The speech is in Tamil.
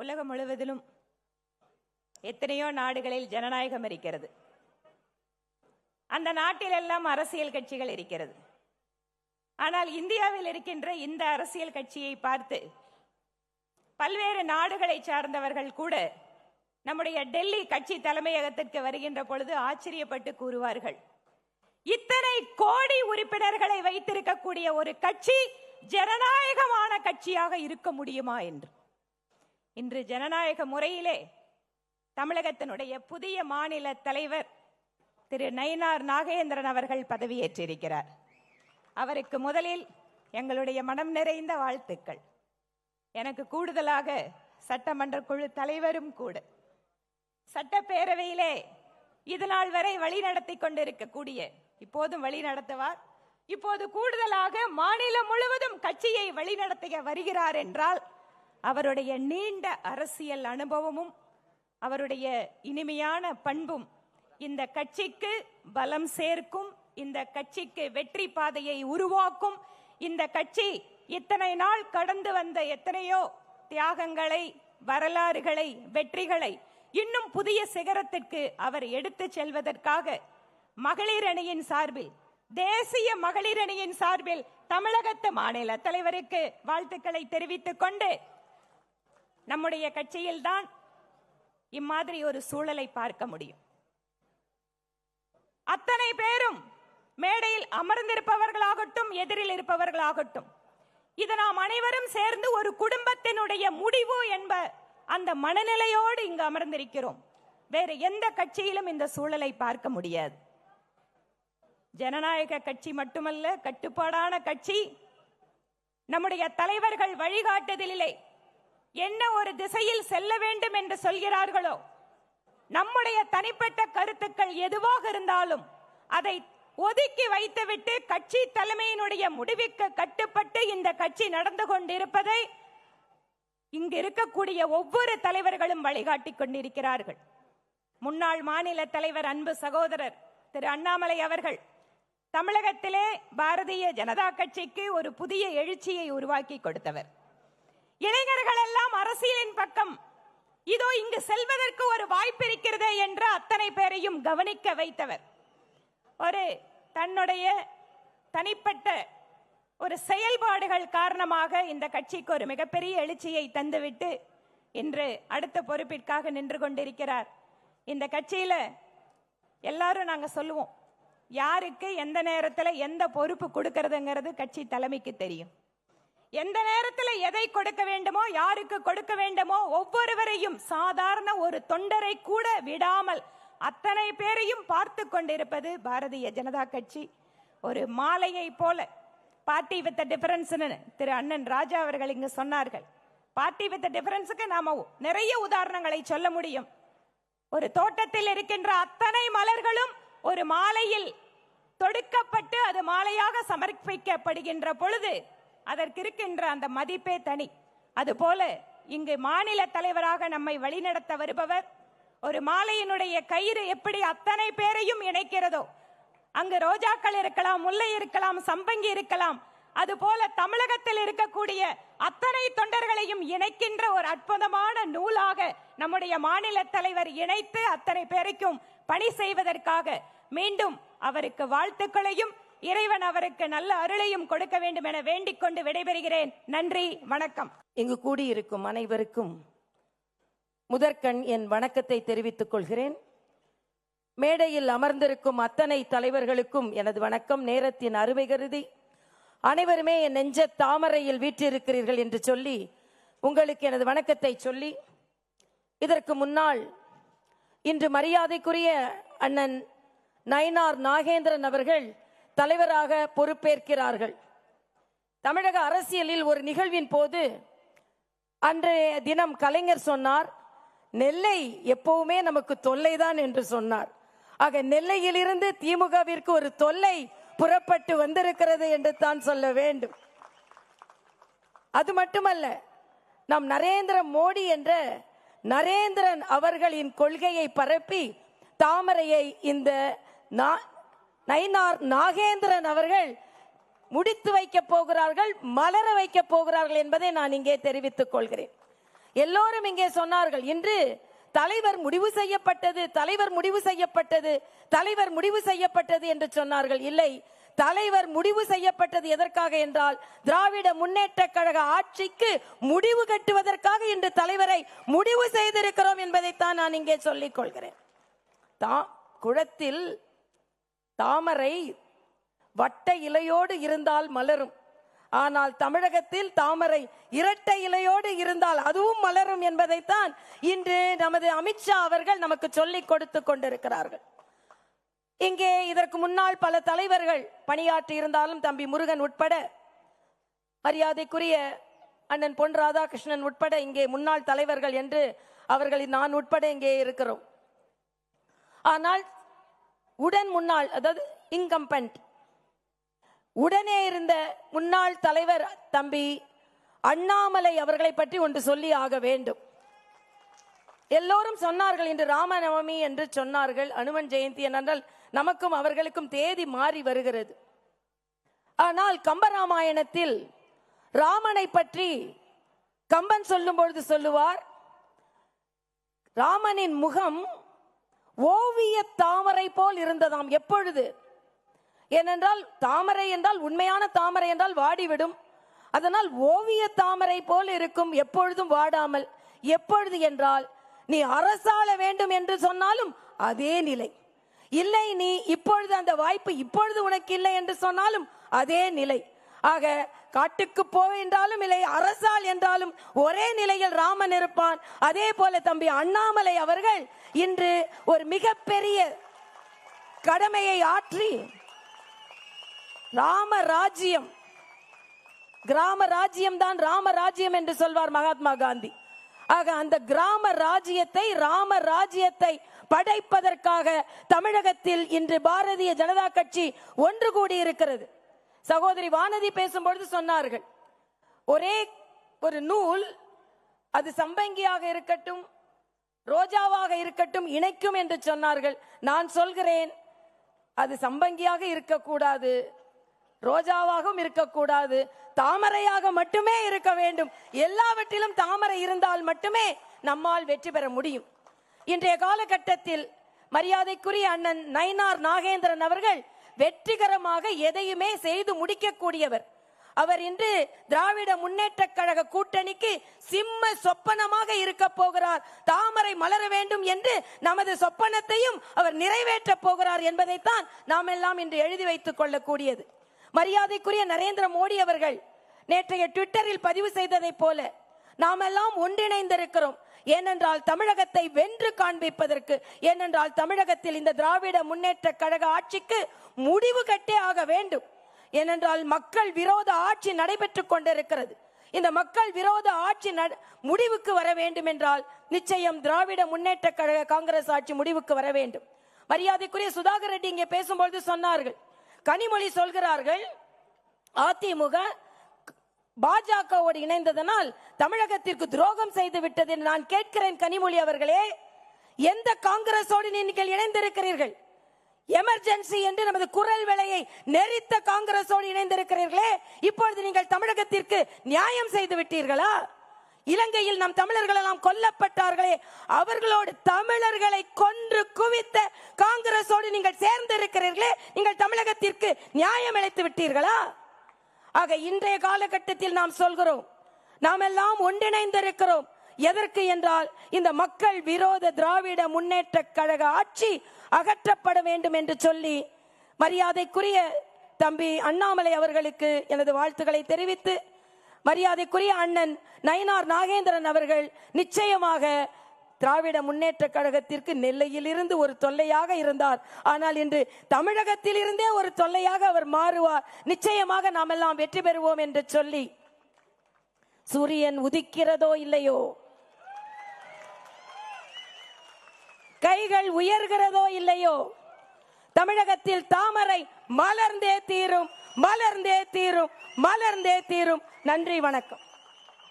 உலகம் முழுவதிலும் எத்தனையோ நாடுகளில் ஜனநாயகம் இருக்கிறது. அந்த நாட்டில் எல்லாம் அரசியல் கட்சிகள் இருக்கிறது. ஆனால் இந்தியாவில் இருக்கின்ற இந்த அரசியல் கட்சியை பார்த்து பல்வேறு நாடுகளை சார்ந்தவர்கள் கூட நம்முடைய டெல்லி கட்சி தலைமையகத்திற்கு வருகின்ற பொழுது ஆச்சரியப்பட்டு கூறுவார்கள், இத்தனை கோடி உறுப்பினர்களை வைத்திருக்கக்கூடிய ஒரு கட்சி ஜனநாயகமான கட்சியாக இருக்க முடியுமா என்று. இன்று ஜனநாயக முறையிலே தமிழகத்தினுடைய புதிய மாநில தலைவர் திரு நயினார் நாகேந்திரன் அவர்கள் பதவியேற்றிருக்கிறார். அவருக்கு முதலில் எங்களுடைய மனம் நிறைந்த வாழ்த்துக்கள். எனக்கு கூடுதலாக சட்டமன்ற குழு தலைவரும் கூட சட்டப்பேரவையிலே இதுநாள் வரை வழிநடத்தி கொண்டிருக்கக்கூடிய, இப்போதும் வழி நடத்துவார், இப்போது கூடுதலாக மாநிலம் முழுவதும் கட்சியை வழிநடத்த வருகிறார் என்றால் அவருடைய நீண்ட அரசியல் அனுபவமும் அவருடைய இனிமையான பண்பும் இந்த கட்சிக்கு பலம் சேர்க்கும், இந்த கட்சிக்கு வெற்றி பாதையை உருவாக்கும். இந்த கட்சி இத்தனை நாள் கடந்து வந்த எத்தனையோ தியாகங்களை, வரலாறுகளை, வெற்றிகளை இன்னும் புதிய சிகரத்திற்கு அவர் எடுத்து செல்வதற்காக மகளிர் அணியின் சார்பில், தேசிய மகளிர் அணியின் சார்பில் தமிழகத்து மாநில தலைவருக்கு வாழ்த்துக்களை தெரிவித்துக் கொண்டு, நம்முடைய கட்சியில்தான் இம்மாதிரி ஒரு சூழலை பார்க்க முடியும். அத்தனை பேரும் மேடையில் அமர்ந்திருப்பவர்களாகட்டும், எதிரில் இருப்பவர்களாகட்டும், இது நாம் அனைவரும் சேர்ந்து ஒரு குடும்பத்தினுடைய முடிவு என்ப அந்த மனநிலையோடு இங்கு அமர்ந்திருக்கிறோம். வேறு எந்த கட்சியிலும் இந்த சூழலை பார்க்க முடியாது. ஜனநாயக கட்சி மட்டுமல்ல, கட்டுப்பாடான கட்சி. நம்முடைய தலைவர்கள் வழிகாட்டுதலிலே என்ன ஒரு திசையில் செல்ல வேண்டும் என்று சொல்கிறார்களோ, நம்முடைய தனிப்பட்ட கருத்துக்கள் எதுவாக இருந்தாலும் அதை ஒதுக்கி வைத்துவிட்டு கட்சி தலைமையினுடைய முடிவுக்கு கட்டுப்பட்டு இந்த கட்சி நடந்து கொண்டிருப்பதை இங்கு இருக்கக்கூடிய ஒவ்வொரு தலைவர்களும் வழிகாட்டி கொண்டிருக்கிறார்கள். முன்னாள் மாநில தலைவர் அன்பு சகோதரர் திரு அண்ணாமலை அவர்கள் தமிழகத்திலே பாரதிய ஜனதா கட்சிக்கு ஒரு புதிய எழுச்சியை உருவாக்கி கொடுத்தவர். இளைஞர்கள் எல்லாம் அரசியலின் பக்கம் இதோ இங்கு செல்வதற்கு ஒரு வாய்ப்பு இருக்கிறது என்று அத்தனை பேரையும் கவனிக்க வைத்தவர். ஒரு தன்னுடைய தனிப்பட்ட ஒரு செயல்பாடுகள் காரணமாக இந்த கட்சிக்கு ஒரு மிகப்பெரிய எழுச்சியை தந்துவிட்டு இன்று அடுத்த பொறுப்பிற்காக நின்று கொண்டிருக்கிறார். இந்த கட்சியில எல்லாரும் நாங்க சொல்லுவோம், யாருக்கு எந்த நேரத்தில் எந்த பொறுப்பு கொடுக்கிறதுங்கிறது கட்சி தலைமைக்கு தெரியும். எந்த நேரத்தில் எதை கொடுக்க வேண்டுமோ, யாருக்கு கொடுக்க வேண்டுமோ ஒவ்வொருவரையும், சாதாரண ஒரு தொண்டரை கூட விடாமல் அத்தனை பேரையும் பார்த்து கொண்டிருப்பது பாரதிய ஜனதா கட்சி. ஒரு மாலையை போல பார்ட்டி வித் டிஃபரன்ஸ் திரு அண்ணன் ராஜா அவர்கள் இங்கு சொன்னார்கள். பார்ட்டி வித் டிஃபரன்ஸுக்கு நாம நிறைய உதாரணங்களை சொல்ல முடியும். ஒரு தோட்டத்தில் இருக்கின்ற அத்தனை மலர்களும் ஒரு மாலையில் தொடுக்கப்பட்டு அது மாலையாக சமர்ப்பிக்கப்படுகின்ற பொழுது அதற்கு இருக்கின்ற அந்த மதிப்பே தனி. அதுபோல இங்கு மாநில தலைவராக நம்மை வழிநடத்த வருபவர், ஒரு மாலையினுடைய கயிறு எப்படி அத்தனை பேரையும் இணைக்கிறதோ, அங்கு ரோஜாக்கள் இருக்கலாம், முல்லை இருக்கலாம், சம்பங்கி இருக்கலாம், அதுபோல தமிழகத்தில் இருக்கக்கூடிய அத்தனை தொண்டர்களையும் இணைக்கின்ற ஒரு அற்புதமான நூலாக நம்முடைய மாநில தலைவர் இணைத்து அத்தனை பேருக்கும் பணி செய்வதற்காக மீண்டும் அவருக்கு வாழ்த்துக்களையும் இறைவன் அவருக்கு நல்ல அருளையும் கொடுக்க வேண்டும் என வேண்டிக் கொண்டு விடைபெறுகிறேன். நன்றி, வணக்கம். இங்கு கூடியிருக்கும் அனைவருக்கும் முதற்கண் என் வணக்கத்தை தெரிவித்துக் கொள்கிறேன். மேடையில் அமர்ந்திருக்கும் அத்தனை தலைவர்களுக்கும் எனது வணக்கம். நேரத்தின் அருமை கருதி அனைவருமே என் நெஞ்ச தாமரையில் வீற்றிருக்கிறீர்கள் என்று சொல்லி உங்களுக்கு எனது வணக்கத்தை சொல்லி, இதற்கு முன்னால் இன்று மரியாதைக்குரிய அண்ணன் நயினார் நாகேந்திரன் அவர்கள் தலைவராக பொறுப்பேற்கிறார்கள். தமிழக அரசியலில் ஒரு நிகழ்வின் போது அன்றைய தினம் கலைஞர் சொன்னார், நெல்லை எப்பவுமே நமக்கு தொல்லைதான் என்று சொன்னார். ஆக நெல்லையிலிருந்து திமுகவிற்கு ஒரு தொல்லை புறப்பட்டு வந்திருக்கிறது என்று தான் சொல்ல வேண்டும். அது மட்டுமல்ல, நம் நரேந்திர மோடி என்ற நரேந்திரன் அவர்களின் கொள்கையை பரப்பி தாமரையை இந்த நயினார் நாகேந்திரன் அவர்கள் முடித்து வைக்க போகிறார்கள், மலர வைக்க போகிறார்கள் என்பதை நான் இங்கே தெரிவித்துக் கொள்கிறேன். எல்லோரும் இங்கே சொன்னார்கள், இன்று தலைவர் முடிவு செய்யப்பட்டது, தலைவர் முடிவு செய்யப்பட்டது, தலைவர் முடிவு செய்யப்பட்டது என்று சொன்னார்கள். இல்லை, தலைவர் முடிவு செய்யப்பட்டது எதற்காக என்றால் திராவிட முன்னேற்ற கழக ஆட்சிக்கு முடிவு கட்டுவதற்காக இன்று தலைவரை முடிவு செய்திருக்கிறோம் என்பதைத்தான் நான் இங்கே சொல்லிக் கொள்கிறேன். குளத்தில் தாமரை வட்ட இலையோடு இருந்தால் மலரும், ஆனால் தமிழகத்தில் தாமரை இரட்டை இலையோடு இருந்தால் அதுவும் மலரும் என்பதைத்தான் இன்று நமது அமித்ஷா அவர்கள் நமக்கு சொல்லிக் கொடுத்து கொண்டிருக்கிறார்கள். இங்கே இதற்கு முன்னால் பல தலைவர்கள் பணியாற்றி இருந்தாலும் தம்பி முருகன் உட்பட, மரியாதைக்குரிய அண்ணன் பொன் ராதாகிருஷ்ணன் உட்பட இங்கே முன்னாள் தலைவர்கள் என்று அவர்களின் நான் உட்பட இங்கே இருக்கிறோம். ஆனால் முன்னாள், அதாவது இன்கம்பென்ட், உடனே இருந்த முன்னாள் தலைவர் தம்பி அண்ணாமலை அவர்களை பற்றி ஒன்று சொல்லி ஆக வேண்டும். எல்லோரும் சொன்னார்கள் இன்று ராமநவமி என்று சொன்னார்கள், அனுமன் ஜெயந்தி என்றால் நமக்கும் அவர்களுக்கும் தேதி மாறி வருகிறது. ஆனால் கம்பராமாயணத்தில் ராமனை பற்றி கம்பன் சொல்லும் பொழுது சொல்லுவார், ராமனின் முகம் ஓவிய தாமரை போல் இருந்ததாம். எப்பொழுது? ஏனென்றால் தாமரை என்றால், உண்மையான தாமரை என்றால் வாடிவிடும், அதனால் ஓவிய தாமரை போல் இருக்கும், எப்பொழுதும் வாடாமல். எப்பொழுது என்றால் நீ அரசாள வேண்டும் என்று சொன்னாலும் அதே நிலை இல்லை, நீ இப்பொழுது அந்த வாய்ப்பு இப்பொழுது உனக்கு இல்லை என்று சொன்னாலும் அதே நிலை. ஆக காட்டுக்கு போவென்றாலும் இல்லை, அரசால் என்றாலும் ஒரே நிலையில் ராமன் இருப்பான். அதே போல தம்பி அண்ணாமலை அவர்கள் இன்று ஒரு மிகப்பெரிய கடமையை ஆற்றி ராமராஜ்யம், கிராம ராஜ்யம் தான் ராமராஜ்யம் என்று சொல்வார் மகாத்மா காந்தி. ஆக அந்த கிராம ராஜ்யத்தை, ராம ராஜ்யத்தை படைப்பதற்காக தமிழகத்தில் இன்று பாரதிய ஜனதா கட்சி ஒன்று கூடி இருக்கிறது. சகோதரி வானதி பேசும்பொழுது சொன்னார்கள், ஒரே ஒரு நூல் அது சம்பங்கியாக இருக்கட்டும் ரோஜாவாக இருக்கட்டும் இணைக்கும் என்று சொன்னார்கள். நான் சொல்கிறேன், அது சம்பங்கியாக இருக்கக்கூடாது, ரோஜாவாகவும் இருக்கக்கூடாது, தாமரையாக மட்டுமே இருக்க வேண்டும். எல்லாவற்றிலும் தாமரை இருந்தால் மட்டுமே நம்மால் வெற்றி பெற முடியும். இன்றைய காலகட்டத்தில் மரியாதைக்குரிய அண்ணன் நயினார் நாகேந்திரன் அவர்கள் வெற்றிகரமாக எதையுமே செய்து முடிக்கக்கூடியவர். அவர் இன்று திராவிட முன்னேற்ற கழக கூட்டணிக்கு சிம்ம சொப்பனமாக இருக்க போகிறார். தாமரை மலர வேண்டும் என்று நமது சொப்பனத்தையும் அவர் நிறைவேற்ற போகிறார் என்பதைத்தான் நாம் எல்லாம் இன்று எழுதி வைத்துக் கொள்ளக்கூடியது. மரியாதைக்குரிய நரேந்திர மோடி அவர்கள் நேற்றைய ட்விட்டரில் பதிவு செய்ததை போல நாம் எல்லாம் ஒன்றிணைந்திருக்கிறோம். ஏனென்றால் தமிழகத்தை வென்று காண்பிப்பதற்கு, ஏனென்றால் தமிழகத்தில் இந்த திராவிட முன்னேற்ற கழக ஆட்சிக்கு முடிவு கட்டே ஆக வேண்டும். ஏனென்றால் மக்கள் விரோத ஆட்சி நடைபெற்றுக் கொண்டிருக்கிறது. இந்த மக்கள் விரோத ஆட்சி முடிவுக்கு வர வேண்டும் என்றால் நிச்சயம் திராவிட முன்னேற்ற கழக காங்கிரஸ் ஆட்சி முடிவுக்கு வர வேண்டும். மரியாதைக்குரிய சுதாகர் ரெட்டி இங்கே பேசும்பொழுது சொன்னார்கள், கனிமொழி சொல்கிறார்கள் அதிமுக பாஜகவோடு இணைந்ததனால் தமிழகத்திற்கு துரோகம் செய்து விட்டது. நான் கேட்கிறேன் கனிமொழி அவர்களே, எந்த காங்கிரஸோடு நீங்கள் இணைந்திருக்கிறீர்கள்? எமர்ஜென்சி என்று நமது குரல் விலையை நெறித்த காங்கிரஸோடு இணைந்திருக்கிறீர்களே, இப்பொழுது நீங்கள் தமிழகத்திற்கு நியாயம் செய்து விட்டீர்களா? இலங்கையில் நம் தமிழர்கள் எல்லாம் கொல்லப்பட்டார்களே, அவர்களோடு தமிழர்களை கொன்று குவித்த காங்கிரஸோடு நீங்கள் சேர்ந்து இருக்கிறீர்களே, நீங்கள் தமிழகத்திற்கு நியாயம் அளித்து விட்டீர்களா? ஆக இன்றைய காலகட்டத்தில் நாம் சொல்கிறோம், நாம் எல்லாம் ஒன்றிணைந்திருக்கிறோம். எதற்கு என்றால் இந்த மக்கள் விரோத திராவிட முன்னேற்ற கழக ஆட்சி அகற்றப்பட வேண்டும் என்று சொல்லி மரியாதைக்குரிய தம்பி அண்ணாமலை அவர்களுக்கு எனது வாழ்த்துக்களை தெரிவித்து, மரியாதைக்குரிய அண்ணன் நயினார் நாகேந்திரன் அவர்கள் நிச்சயமாக திராவிட முன்னேற்ற கழகத்திற்கு நெல்லையில் இருந்து ஒரு தொல்லையாக இருந்தார். ஆனால் இன்று தமிழகத்தில் இருந்தே ஒரு தொல்லையாக அவர் மாறுவார். நிச்சயமாக நாம் எல்லாம் வெற்றி பெறுவோம் என்று சொல்லி, சூரியன் உதிக்கிறதோ இல்லையோ, கைகள் உயர்கிறதோ இல்லையோ, தமிழகத்தில் தாமரை மலர்ந்தே தீரும், மலர்ந்தே தீரும், மலர்ந்தே தீரும். நன்றி, வணக்கம்.